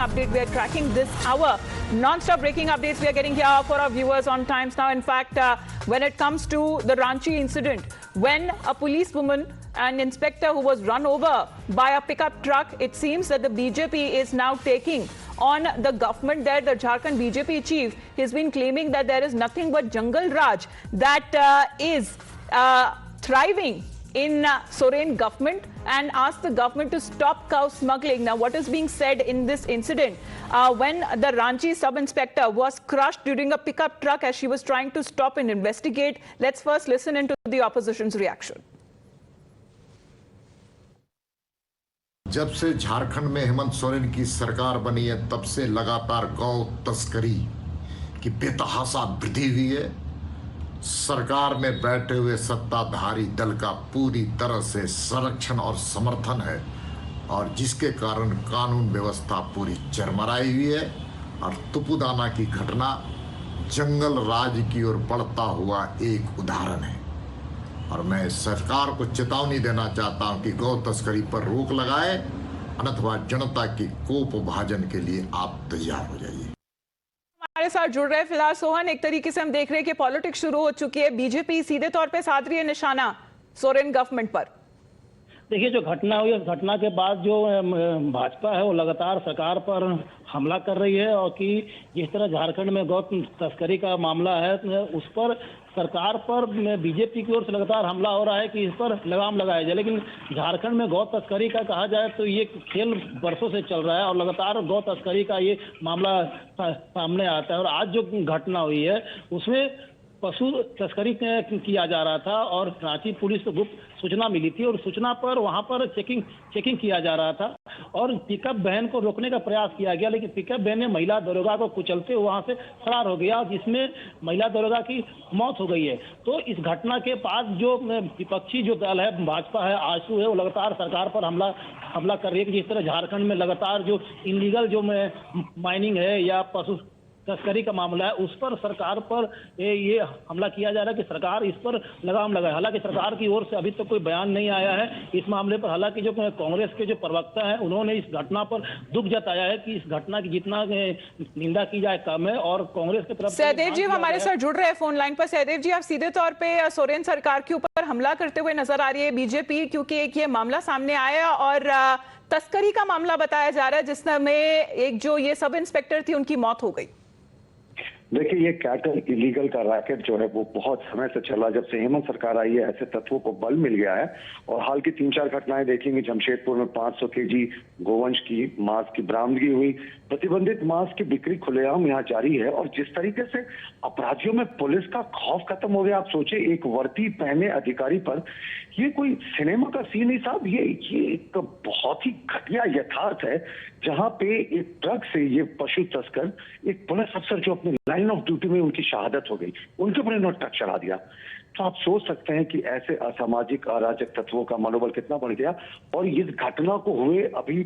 Update we are tracking this hour. Non-stop breaking updates we are getting here for our viewers on Times Now. In fact, when it comes to the Ranchi incident, when a policewoman, an inspector who was run over by a pickup truck, it seems that the BJP is now taking on the government there. The Jharkhand BJP chief has been claiming that there is nothing but Jungle Raj that is thriving in Soren government, and asked the government to stop cow smuggling. Now, what is being said in this incident when the Ranchi sub-inspector was crushed during a pickup truck as she was trying to stop and investigate? Let's first listen into the opposition's reaction. जब से झारखंड में हेमंत सोरेन की सरकार बनी है, तब से लगातार गौ तस्करी की बेतहाशा वृद्धि हुई है। सरकार में बैठे हुए सत्ताधारी दल का पूरी तरह से संरक्षण और समर्थन है, और जिसके कारण कानून व्यवस्था पूरी चरमराई हुई है। और तुपुदाना की घटना जंगल राज की ओर बढ़ता हुआ एक उदाहरण है। और मैं सरकार को चेतावनी देना चाहता हूं कि गौ तस्करी पर रोक लगाए, अन्यथा जनता की कोप भाजन के लिए आप तैयार हो जाइए। हमारे साथ जुड़ रहे फिलहाल सोहन, एक तरीके से हम देख रहे हैं कि पॉलिटिक्स शुरू हो चुकी है। बीजेपी सीधे तौर पे साध रही है निशाना सोरेन गवर्नमेंट पर। देखिए, जो घटना हुई, घटना के बाद जो भाजपा है वो लगातार सरकार पर हमला कर रही है, और कि जिस तरह झारखंड में गौ तस्करी का मामला है उस पर सरकार पर बीजेपी की ओर से लगातार हमला हो रहा है कि इस पर लगाम लगाया जाए। लेकिन झारखंड में गौ तस्करी का कहा जाए तो ये खेल बरसों से चल रहा है और लगातार गौ तस्करी का ये मामला सामने आता है। और आज जो घटना हुई है उसमें पशु तस्करी किया जा रहा था, और रांची पुलिस को गुप्त सूचना मिली थी और सूचना पर वहां पर चेकिंग किया जा रहा था, और पिकअप वैन को रोकने का प्रयास किया गया, लेकिन पिकअप वैन ने महिला दरोगा को कुचलते हुए वहां से फरार हो गया, जिसमें महिला दरोगा की मौत हो गई है। तो इस घटना के बाद जो विपक्षी जो दल है, भाजपा है, आजसू है, वो लगातार सरकार पर हमला कर रही है। जिस तरह झारखंड में लगातार जो इलीगल जो माइनिंग है या पशु तस्करी का मामला है उस पर सरकार पर ये हमला किया जा रहा है कि सरकार इस पर लगाम लगाए। हालांकि सरकार की ओर से अभी तक तो कोई बयान नहीं आया है इस मामले पर। हालांकि जो कांग्रेस के जो प्रवक्ता हैं उन्होंने इस घटना पर दुख जताया है कि इस घटना की जितना निंदा की जाए कम है, और कांग्रेस की तरफ। सहदेव जी हमारे साथ जुड़ रहे हैं फोन लाइन पर। सहदेव जी, आप सीधे तौर पर सोरेन सरकार के ऊपर हमला करते हुए नजर आ रही है बीजेपी, क्योंकि एक ये मामला सामने आया और तस्करी का मामला बताया जा रहा है जिसमें एक जो ये सब इंस्पेक्टर थी उनकी मौत हो गई। देखिए, ये कैटल इलीगल का रैकेट जो है वो बहुत समय से चला। जब से हेमंत सरकार आई है ऐसे तत्वों को बल मिल गया है, और हाल की 3-4 घटनाएं देखेंगे। जमशेदपुर में 500 केजी गोवंश की मांस की बरामदगी हुई। प्रतिबंधित मांस की बिक्री खुलेआम यहाँ जारी है, और जिस तरीके से अपराधियों में पुलिस का खौफ खत्म हो गया। आप सोचे, एक वर्दी पहने अधिकारी पर, ये कोई सिनेमा का सीन नहीं साहब, ये एक बहुत ही घटिया यथार्थ है, जहां पे एक ट्रक से ये पशु तस्कर, एक पुलिस अफसर जो अपने लाइन ऑफ ड्यूटी में उनकी शहादत हो गई, उनके ऊपर इन्होंने ट्रक चढ़ा दिया। तो आप सोच सकते हैं कि ऐसे असामाजिक अराजक तत्वों का मनोबल कितना बढ़ गया। और इस घटना को हुए अभी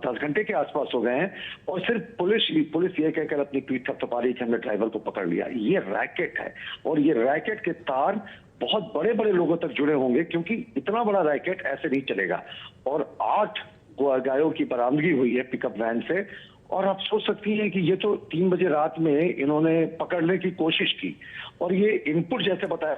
10 घंटे के आसपास हो गए हैं, और सिर्फ पुलिस ये कहकर अपनी पीठ थपथपा रही कि हमने ड्राइवर को पकड़ लिया। ये रैकेट है, और ये रैकेट के तार बहुत बड़े बड़े लोगों तक जुड़े होंगे, क्योंकि इतना बड़ा रैकेट ऐसे नहीं चलेगा। और 8 गायों की बरामदगी हुई है पिकअप वैन से। और आप सोच सकती हैं कि ये तो 3 बजे रात में इन्होंने पकड़ने की कोशिश की, और ये इनपुट जैसे बताया